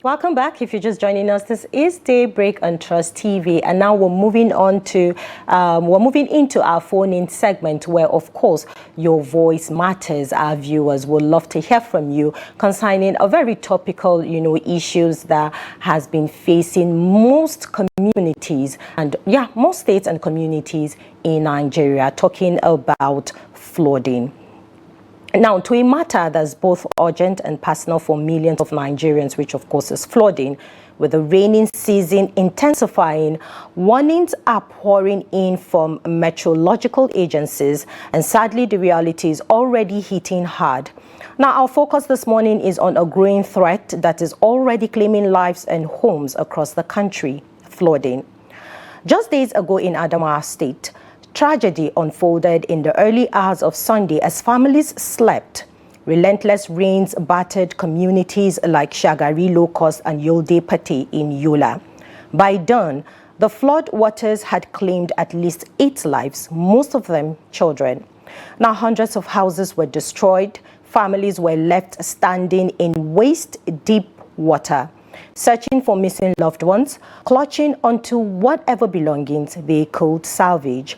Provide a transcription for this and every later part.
Welcome back. If you're just joining us, this is Daybreak on Trust TV, and now we're moving into our phone-in segment, where, of course, your voice matters. Our viewers would love to hear from you concerning a very topical, issues that has been facing most communities and most states and communities in Nigeria. Talking about flooding. Now, to a matter that's both urgent and personal for millions of Nigerians, which of course is flooding, with the rainy season intensifying, warnings are pouring in from meteorological agencies, and sadly the reality is already hitting hard. Now, our focus this morning is on a growing threat that is already claiming lives and homes across the country: flooding. Just days ago in Adamawa State, tragedy unfolded in the early hours of Sunday as families slept. Relentless rains battered communities like Shagari, Locust, and Yolde Pate in Yola. By dawn, the flood waters had claimed at least 8 lives, most of them children. Now, hundreds of houses were destroyed. Families were left standing in waist-deep water, searching for missing loved ones, clutching onto whatever belongings they could salvage.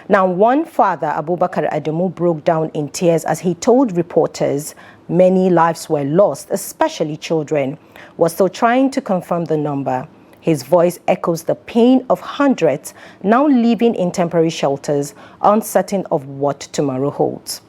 Now, one father, Abubakar Adamu, broke down in tears as he told reporters many lives were lost, especially children. We're still trying to confirm the number. His voice echoes the pain of hundreds now living in temporary shelters, uncertain of what tomorrow holds.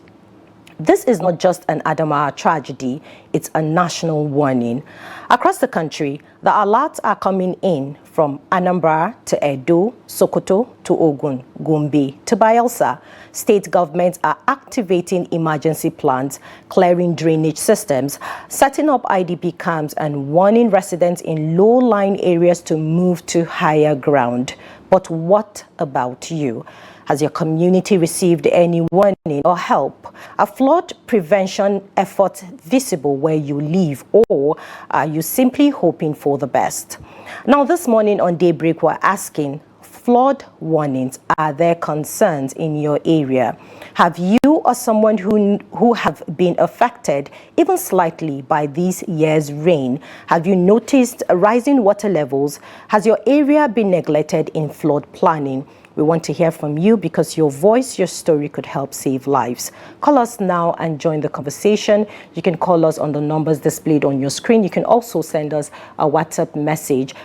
This is not just an Adamawa tragedy, it's a national warning. Across the country, the alerts are coming in from Anambra to Edo, Sokoto to Ogun, Gombe to Bayelsa. State governments are activating emergency plans, clearing drainage systems, setting up IDP camps, and warning residents in low-lying areas to move to higher ground. But what about you? Has your community received any warning or help? Are flood prevention efforts visible where you live, or are you simply hoping for the best? Now, this morning on Daybreak, we're asking, flood warnings, are there concerns in your area? Have you or someone who have been affected even slightly by this year's rain? Have you noticed rising water levels? Has your area been neglected in flood planning? We want to hear from you because your voice, your story could help save lives. Call us now and join the conversation. You can call us on the numbers displayed on your screen. You can also send us a WhatsApp message.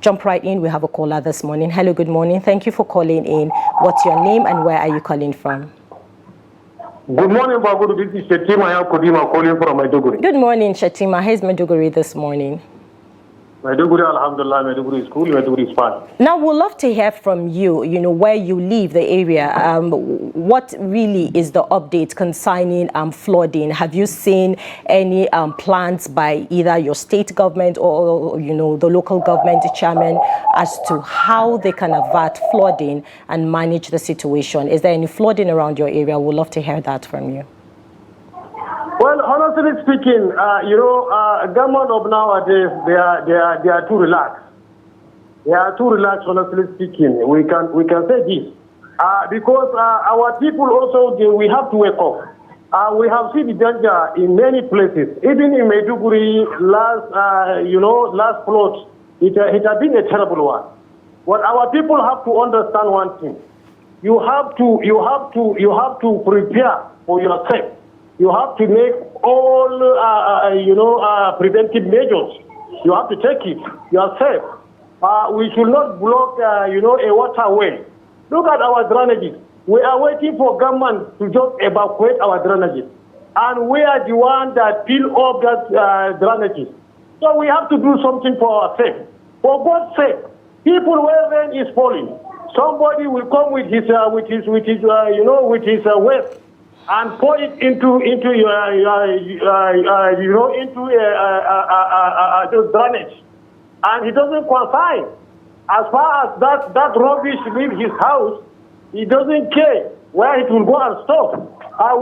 Jump right in. We have a caller this morning. Hello, good morning. Thank you for calling in. What's your name and where are you calling from? Good morning, Bagudu. This is Shetima Kodima calling from Maiduguri. Good morning, Shetima. How's Maiduguri this morning? Maiduguri, alhamdulillah, Maiduguri is cool, Maiduguri is fine. Now, we'd love to hear from you, where you live, the area. What really is the update concerning flooding? Have you seen any plans by either your state government or, the local government chairman as to how they can avert flooding and manage the situation? Is there any flooding around your area? We'd love to hear that from you. Well, honestly speaking, government of nowadays, they are too relaxed. They are too relaxed, honestly speaking. We can say this. Because our people also, we have to wake up. We have seen the danger in many places. Even in Maiduguri, last flood, it has been a terrible one. But our people have to understand one thing. You have to prepare for yourself. You have to make all, preventive measures. You have to take it yourself. We should not block, a waterway. Look at our drainages. We are waiting for government to just evacuate our drainages. And we are the one that fill up that drainages. So we have to do something for ourselves. For God's sake, people where rain is falling, somebody will come with his waste and pour it into drainage, and he doesn't consign. As far as that rubbish leaves his house, he doesn't care where it will go and stop,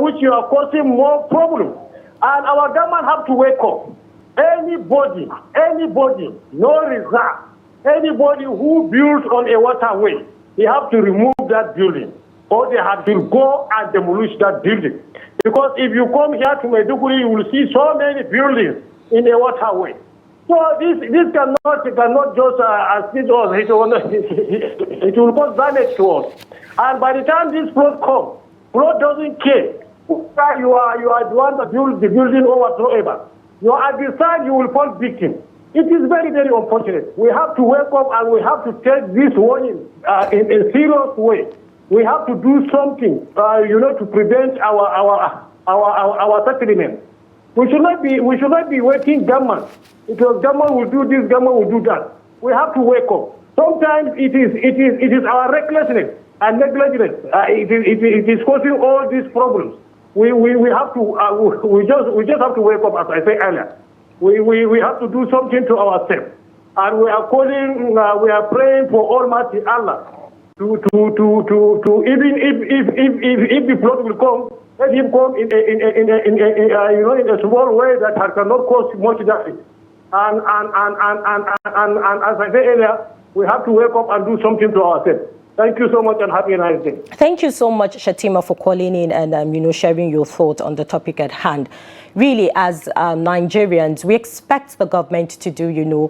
which you are causing more problem. And our government have to wake up. Anybody, no reserve. Anybody who builds on a waterway, they have to remove that building, or they have to go and demolish that building. Because if you come here to Maiduguri, you will see so many buildings in a waterway. So this cannot just assist us. It will cause damage to us. And by the time this flood comes, flood doesn't care whether you are the one that build the building or whatsoever. You are at the side, you will fall victim. It is very, very unfortunate. We have to wake up and we have to take this warning in a serious way. We have to do something, to prevent our settlement. We should not be waiting government. Because government will do this, government will do that. We have to wake up. Sometimes it is our recklessness and negligence. It is causing all these problems. We have to we just have to wake up, as I said earlier. We have to do something to ourselves, and we are praying for Almighty Allah to even if the flood will come, let him come in a small way that cannot cause much damage. And as I said earlier, we have to wake up and do something to ourselves. Thank you so much and happy nice day. Thank you so much, Shatima, for calling in and sharing your thoughts on the topic at hand. Really, as Nigerians, we expect the government to do,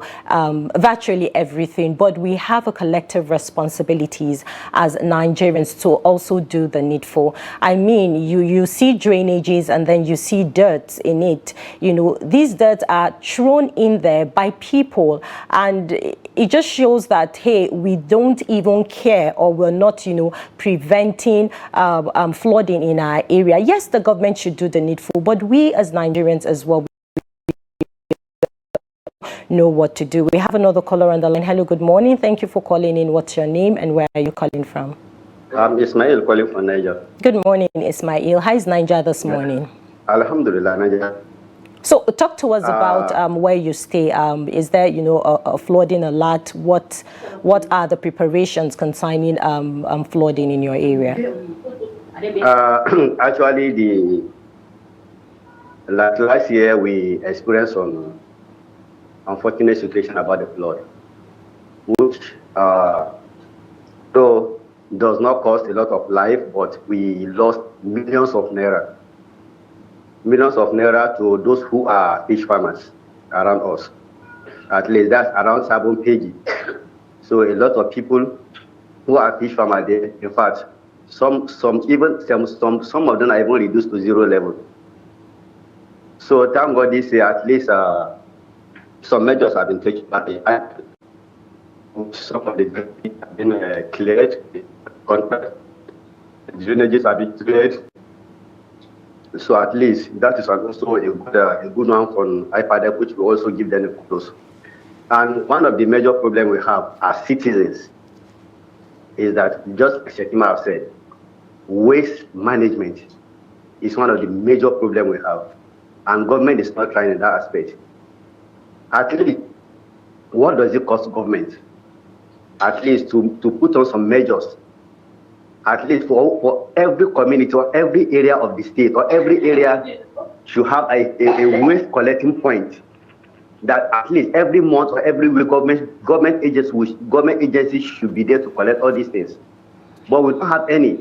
virtually everything, but we have a collective responsibilities as Nigerians to also do the needful. I mean, you see drainages and then you see dirt in it. These dirt are thrown in there by people, and it just shows that, hey, we don't even care, or we're not, preventing flooding in our area. Yes, the government should do the needful, but we as Nigerians as well know what to do. We have another caller on the line. Hello, good morning. Thank you for calling in. What's your name and where are you calling from? Ismail calling from Niger. Good morning, Ismail. How is Niger this morning? Alhamdulillah, Niger. So talk to us about where you stay. Is there, a flooding alert? What are the preparations concerning flooding in your area? Actually, last year we experienced some unfortunate situation about the flood, which though does not cost a lot of life, but we lost millions of naira to those who are fish farmers around us. At least that's around 7 pages. So a lot of people who are fish farmers there, in fact, some of them are even reduced to zero level. So thank God this year, at least some measures have been taken by the some of the drainages have been cleared, drainages have been cleared. So at least that is also a good one from IPADEC, which will also give them kudos. And one of the major problems we have as citizens is that, just as Shetima have said, waste management is one of the major problems we have. And government is not trying in that aspect. At least, what does it cost government? At least to put on some measures, at least for every community or every area of the state or every area should have a waste collecting point, that at least every month or every week government agencies should be there to collect all these things. But we don't have any,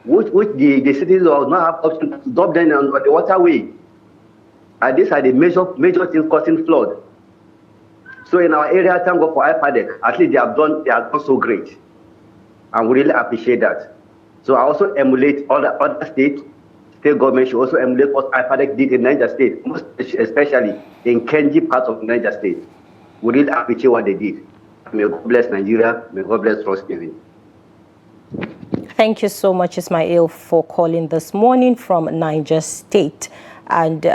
which the citizens do not have option to dump them on the waterway. And these are the major things causing flood. So in our area, thank God for IPADEC, at least they have done so great. And we really appreciate that. So I also emulate all the other state government should also emulate what IPADEC did in Niger State, most especially in Kenji part of Niger State. We really appreciate what they did. May God bless Nigeria. May God bless Rosemary. Thank you so much, Ismail, for calling this morning from Niger State. And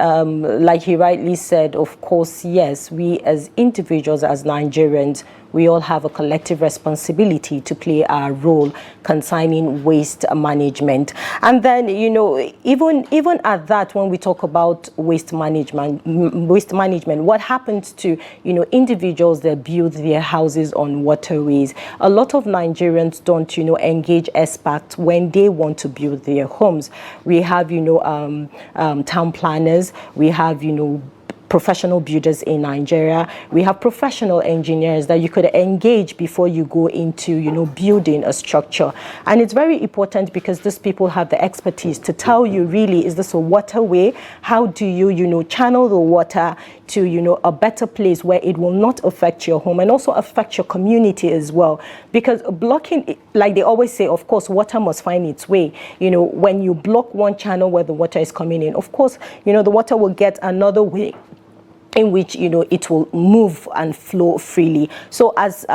like he rightly said, of course, yes, we as individuals, as Nigerians, we all have a collective responsibility to play our role concerning waste management. And then, even at that, when we talk about waste management, what happens to, individuals that build their houses on waterways? A lot of Nigerians don't, engage experts when they want to build their homes. We have, town planners, we have, professional builders in Nigeria. We have professional engineers that you could engage before you go into, building a structure. And it's very important because these people have the expertise to tell you, really, is this a waterway? How do you, channel the water to, a better place where it will not affect your home and also affect your community as well? Because blocking, like they always say, of course, water must find its way. When you block one channel where the water is coming in, of course, the water will get another way in which it will move and flow freely. So as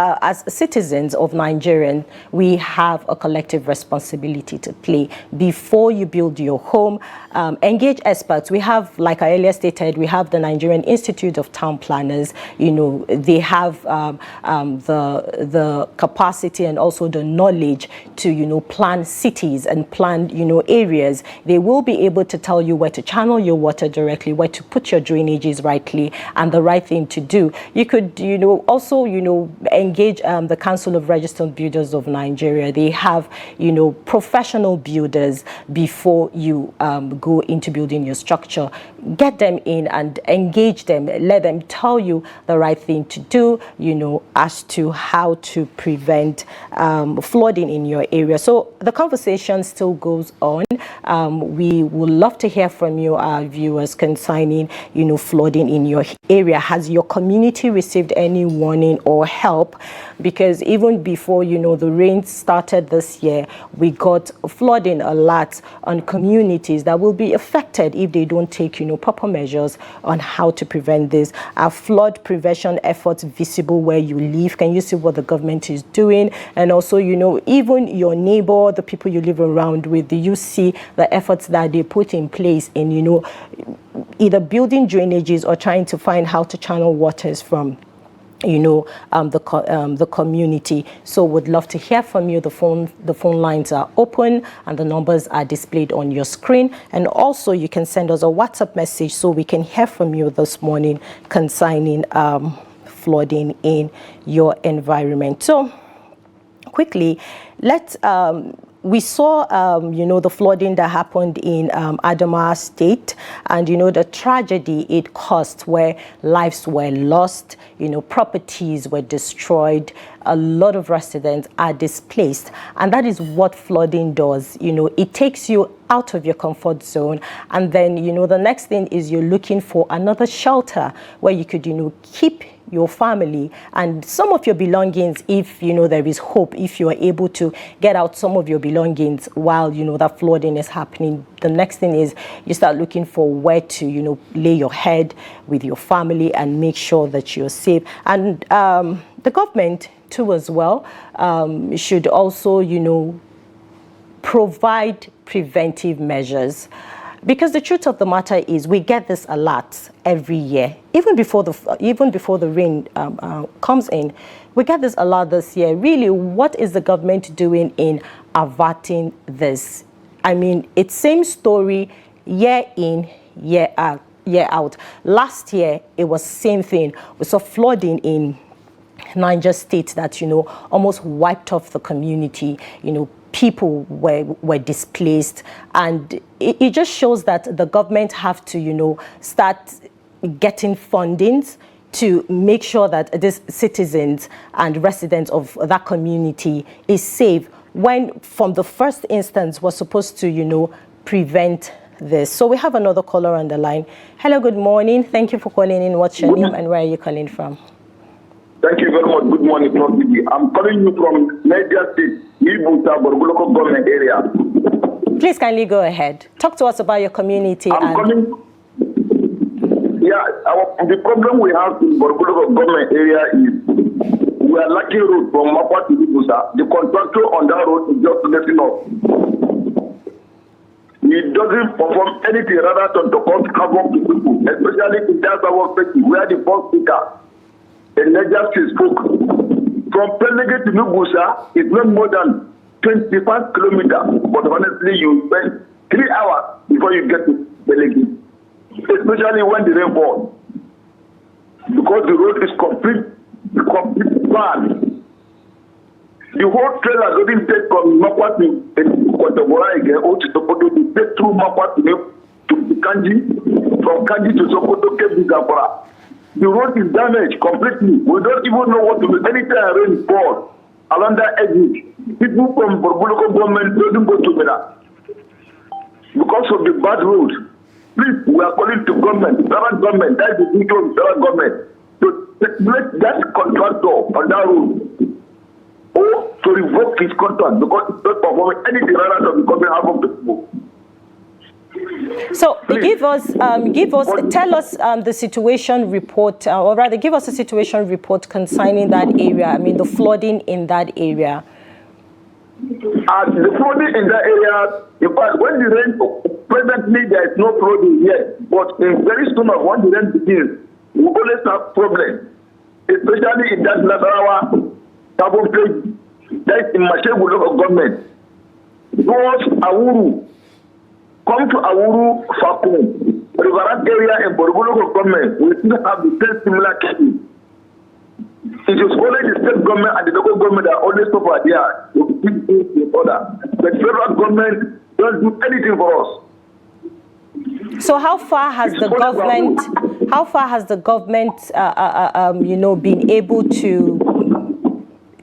citizens of Nigeria, we have a collective responsibility to play. Before you build your home, engage experts. We have, like I earlier stated, we have the Nigerian Institute of Town Planners. They have the capacity and also the knowledge to plan cities and plan areas. They will be able to tell you where to channel your water directly, where to put your drainages rightly, and the right thing to do. You could, also, engage the Council of Registered Builders of Nigeria. They have, professional builders before you go into building your structure. Get them in and engage them. Let them tell you the right thing to do, as to how to prevent flooding in your area. So the conversation still goes on. We would love to hear from you, our viewers, concerning, flooding in your area. Has your community received any warning or help? Because even before, the rain started this year, we got flooding alerts on communities that will be affected if they don't take, proper measures on how to prevent this. Are flood prevention efforts visible where you live? Can you see what the government is doing? And also, even your neighbor, the people you live around with, do you see the efforts that they put in place in, either building drainages or trying to find how to channel waters from the community? So would love to hear from you. The phone lines are open and the numbers are displayed on your screen. And also you can send us a WhatsApp message so we can hear from you this morning concerning flooding in your environment. So quickly, we saw, the flooding that happened in Adamawa State, and, the tragedy it caused, where lives were lost, properties were destroyed, a lot of residents are displaced. And that is what flooding does. It takes you out of your comfort zone. And then, the next thing is you're looking for another shelter where you could, keep your family and some of your belongings if, there is hope, if you are able to get out some of your belongings while, that flooding is happening. The next thing is you start looking for where to, lay your head with your family and make sure that you're safe. And the government too as well should also, provide preventive measures. Because the truth of the matter is we get this a lot every year. Even before the rain comes in, we get this a lot this year. Really, what is the government doing in averting this? I mean, it's same story year in, year out. Last year, it was same thing. We saw flooding in Niger State that, almost wiped off the community. People were displaced, and it just shows that the government have to, start getting fundings to make sure that these citizens and residents of that community is safe, when from the first instance was supposed to, prevent this. So we have another caller on the line. Hello, good morning. Thank you for calling in. What's your name and where are you calling from? Thank you very much. Good morning, I'm calling you from Niger State, Ibuta, local government area. Please kindly go ahead. Talk to us about your community. The problem we have in Borgolo government area is we are lacking road from Mapua to Ibuta. The contractor on that road is just letting off. He doesn't perform anything rather than to cause havoc to people, especially in that our city where the first speaker and Niger State spoke. From Pelegate to Nubusa, it's not more than 25 kilometers, but honestly, you spend 3 hours before you get to Pelegate, especially when the rain falls, because the road is complete bad. The whole trailer doesn't take from Mapua to Kontagora again, or to Tokoto to take through Mapua to Kanji, to from Kandi to Sokoto, Cape Zamfara. The road is damaged completely. We don't even know what to do. Anytime rain falls around that exit, people from Borbuloko government don't go to Mina because of the bad road. Please, we are calling to government, federal government, that is the duty of the federal government, to let that contractor on that road or to revoke his contract because it's not performing anything rather than the government have of the people. So tell us the situation report, or rather give us a situation report concerning that area. I mean, the flooding in that area. The flooding in that area, in fact, when the rain, presently there is no flooding yet, but very soon when the rain begins, we always have problems, especially in that Nasarawa, Tabo place, that is in Mashegu local government. Towards Awuru, come to Awuru, Fakum, Riverant area in Borbulu local government, we still have the same similar cases. It is only the state government and the local government that always suffer there to keep things in order. The federal government don't do anything for us. So how far has the government, been able to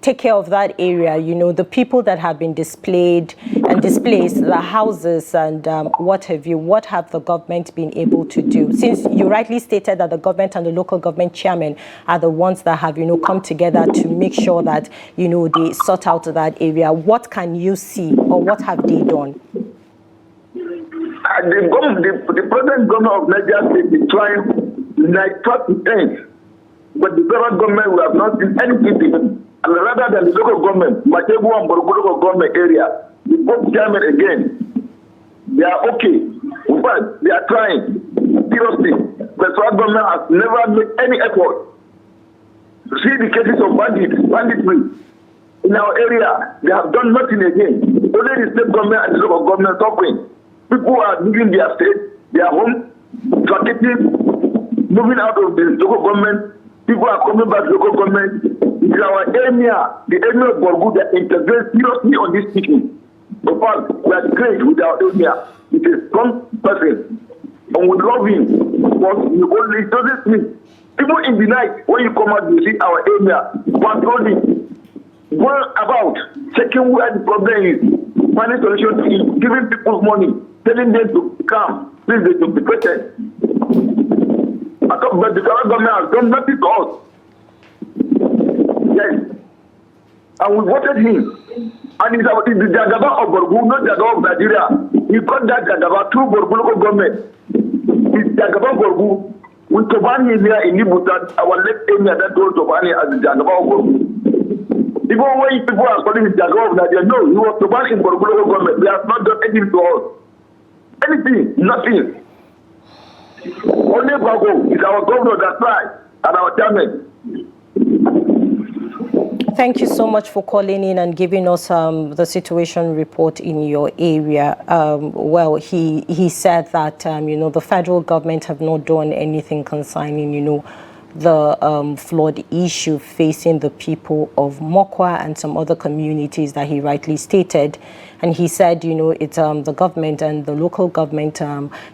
take care of that area? You know, the people that have been displaced, the houses and what have you. What have the government been able to do? Since you rightly stated that the government and the local government chairman are the ones that have, come together to make sure that, they sort out that area. What can you see or what have they done? The present government of Nigeria State is trying to end, but the federal government will have not seen anything. And rather than the local government, Matebu and Boroboro government area, the both chairman again, they are okay. In fact, they are trying seriously. The federal government has never made any effort to see the cases of banditry in our area. They have done nothing again. Only the state government and the local government suffering. People are leaving their state, their home, vacating, moving out of the local government. People are coming back to local government. It is our area, the area of Borgu that integrates seriously on this issue. In fact, we are great with our area. It is a strong person. And we love him. But it doesn't mean. Even in the night, when you come out, you see our area patrolling, going about, checking where the problem is, finding solution to it, giving people money, telling them to come, please, they should be patient. But the federal government has done nothing to us. Yes. And we voted him. And it's the Jagaba of Borgu, not Jagaba of Nigeria. He got that Jagaba through Borgu local government. It's Jagaba Borgu. With Tobani here in Ibuta, our left area that goes Tobani as the Jagaba of Borgu. Even when people are calling it Jagaba of Nigeria, no, he was Tobani in Borgu local government. They have not done anything to us. Anything, nothing. Only Bago is our governor that tried and our chairman. Thank you so much for calling in and giving us the situation report in your area. Well, he said that, the federal government have not done anything concerning, the flood issue facing the people of Mokwa and some other communities that he rightly stated. And he said, it's the government and the local government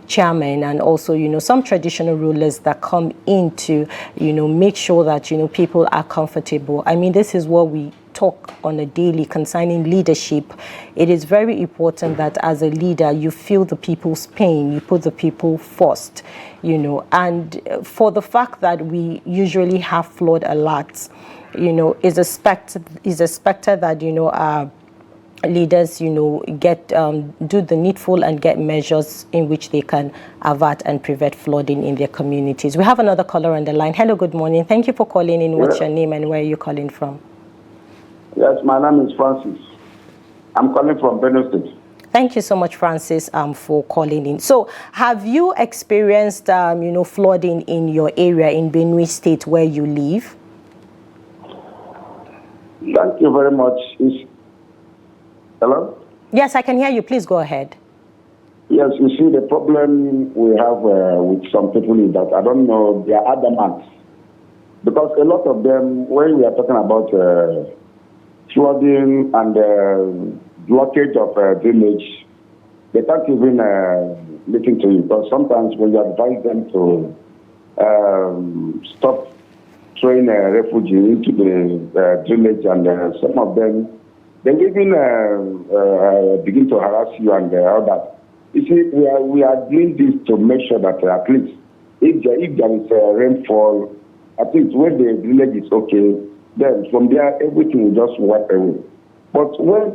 chairman and also, some traditional rulers that come in to, make sure that, people are comfortable. I mean, this is what we talk on a daily concerning leadership. It is very important that as a leader, you feel the people's pain, you put the people first, and for the fact that we usually have flood alerts, is expected that, our leaders, get do the needful and get measures in which they can avert and prevent flooding in their communities. We have another caller on the line. Hello, good morning. Thank you for calling in. What's your name and where are you calling from? Yes, my name is Francis. I'm calling from Benue State. Thank you so much, Francis, for calling in. So, have you experienced, flooding in your area in Benue State where you live? Thank you very much. Hello? Yes, I can hear you. Please go ahead. Yes, you see, the problem we have with some people is that, I don't know, they are adamant. Because a lot of them, when we are talking about flooding and blockage of drainage, they can't even listen to you, because sometimes when you advise them to stop throwing a refugee into the drainage, and some of them, they even begin to harass you and all that. You see, we are doing this to make sure that at least if there is rainfall, at least when the drainage is okay, then from there everything will just wipe away. But when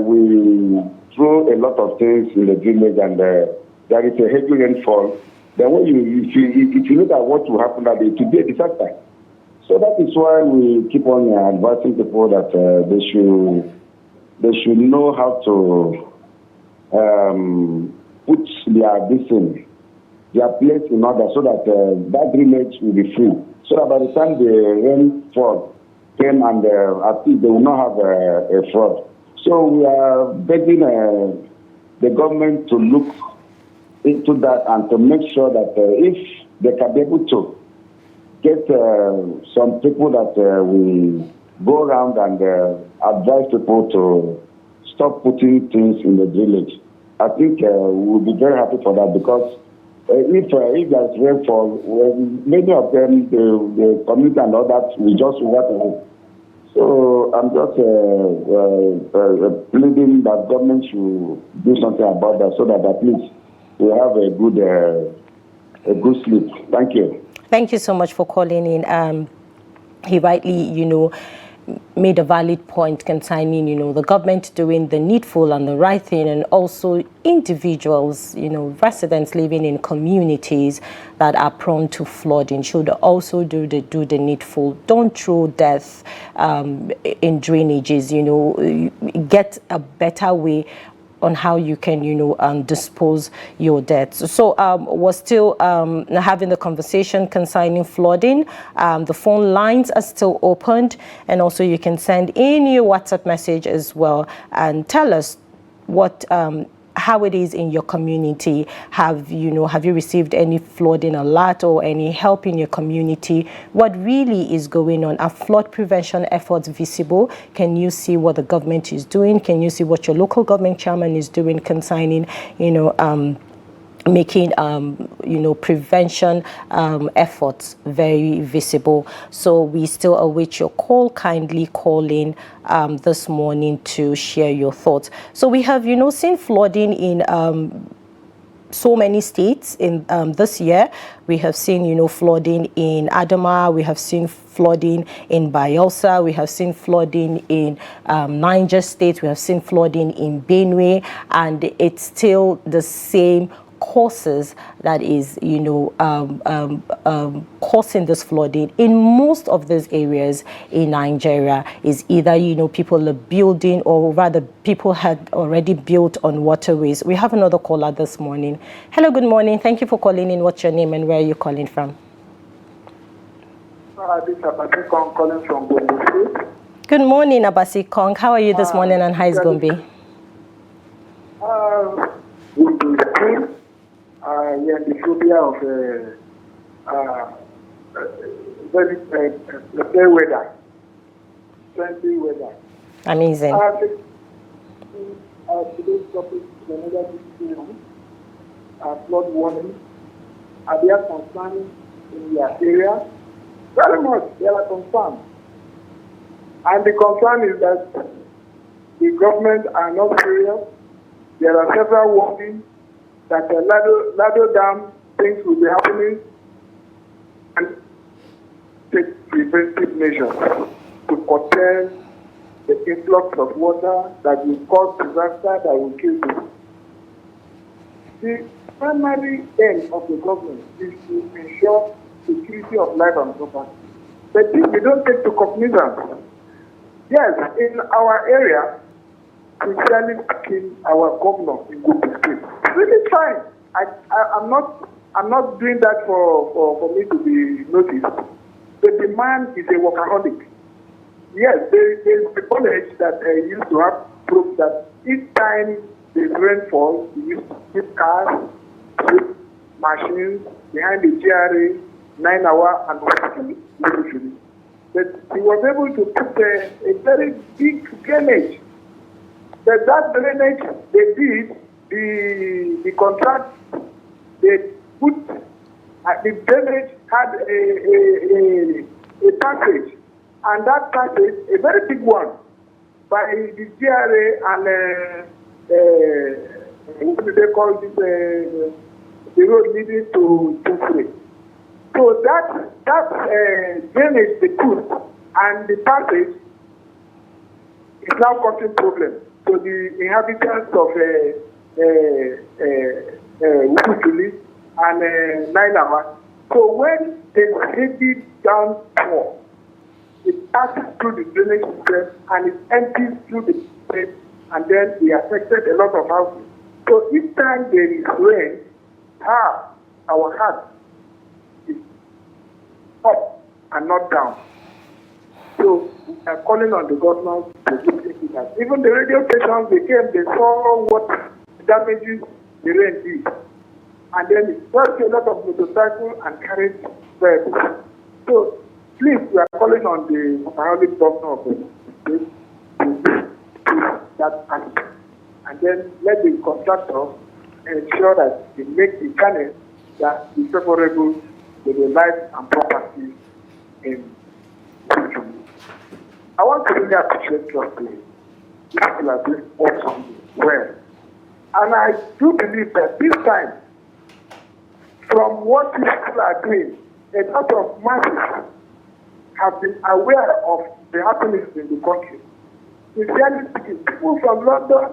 we throw a lot of things in the drainage and there is a heavy rainfall, then when if you look at what will happen that day, it will be a disaster. So that is why we keep on advising people that they should know how to put their place in order, so that that drainage will be free. So that by the time the rainfall came, and at least they will not have a flood. So we are begging the government to look into that and to make sure that if they can be able to get some people that will go around and advise people to stop putting things in the village, I think we'll be very happy for that, because if there's rainfall, many of them, the community and all that, will just wipe away. So I'm just pleading that government should do something about that, so that at least we have a good sleep. Thank you. Thank you so much for calling in. He rightly, made a valid point concerning, the government doing the needful and the right thing, and also individuals, residents living in communities that are prone to flooding should also do the needful. Don't throw death in drainages, get a better way on how you can, dispose your debts. So we're still having the conversation concerning flooding. The phone lines are still opened, and also you can send in your WhatsApp message as well and tell us what how it is in your community. Have you received any flooding alert or any help in your community? What really is going on? Are flood prevention efforts visible? Can you see what the government is doing? Can you see what your local government chairman is doing concerning, making prevention efforts very visible? So we still await your call. Kindly call in this morning to share your thoughts. So we have seen flooding in so many states in this year. We have seen flooding in Adamawa, we have seen flooding in Bayelsa, we have seen flooding in Niger State, we have seen flooding in Benue, and it's still the same causes that is causing this flooding in most of these areas in Nigeria. Is either people are building, or rather people had already built on waterways. We have another caller this morning. Hello, good morning. Thank you for calling in. What's your name and where are you calling from? This is Abasi Kong calling from Gombe State. Good morning, Abasi Kong. How are you this morning, and how is Gombe? We are the phobia of very weather, friendly weather. Amazing. Today's topic is another flood warning. Are there concerns in your area? Very much, there are concerns. And the concern is that the government are not serious. There are several warnings that Lado Dam things will be happening, and take preventive measures to curtail the influx of water that will cause disaster, that will kill people. The primary aim of the government is to ensure security of life and property. But if we don't take to cognizance, yes, in our area, sincerely speaking, our governor in Gombe State really fine. I'm not doing that for me to be noticed. The man is a workaholic. Yes, there is the college that used to have proof that each time there's rainfall, he used to keep cars, machines behind the GRA, 9 hour and working literally. But he was able to put a very big drainage. But that drainage they did, the contract they put, the drainage had a passage, and that passage, a very big one, by the GRA and what do they call this, the road leading to Tufre. So that drainage, the put, and the passage is now causing problems to the inhabitants of Wukuli and Nainawa. So when there's heavy downpour, it passes through the drainage system and it empties through the place, and then it affected a lot of houses. So each time there is rain, our heart is up and not down. So we are calling on the government to look into that. Even the radio stations, they came, they saw what damages the rain did. And then it brought a lot of motorcycles and carriage vehicles. So please, we are calling on the Mahalik governor of the state to do that action. And then let the contractor ensure that they make the channel that is favorable to the life and property in Kuchu. I want to really appreciate your play. People are doing awesome well. And I do believe that this time, from what people are doing, a lot of masses have been aware of the happenings in the country. Sincerely speaking, people from London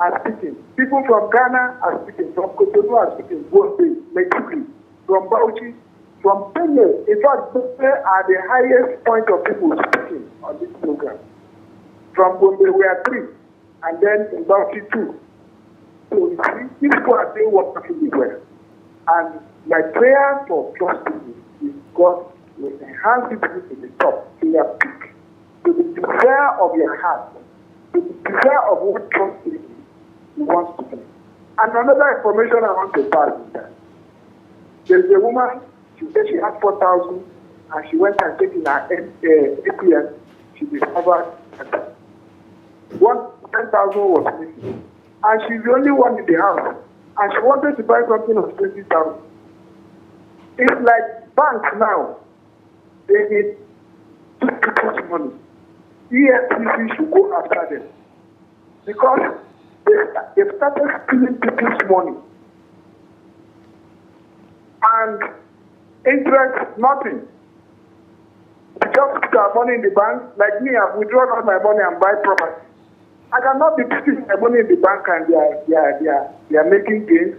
are speaking, people from Ghana are speaking, from Cotonou are speaking, Bombay, Mexico, from Bauchi, from Kenya. In fact, they are the highest point of people speaking on this program. From Bombay, we are 3, and then in Bauchi 2. So you see, these people are doing what people do well. And my prayer for justice is God will enhance people to the top, to their peak, to the desire of your heart, to the desire of what justice you want to do. And another information I want to pass is that there is a woman, she said she had 4,000, and she went and taken her APN, she discovered that 10,000 was missing. And she's the only one in the house, and she wanted to buy something of 20,000. It's like banks now, they need to people's money. EFCC should go after them because they've started stealing people's money. And interest, nothing. We just put our money in the bank. Like me, I've withdrawn all my money and buy property. I cannot be putting my money in the bank and they are making gains,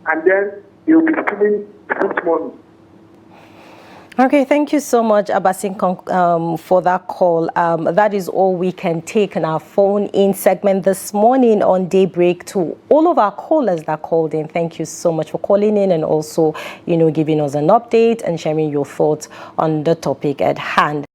and then they will be stealing people's money. Okay, thank you so much, Abasin, for that call. That is all we can take in our phone-in segment this morning on Daybreak. To all of our callers that called in, thank you so much for calling in and also, giving us an update and sharing your thoughts on the topic at hand.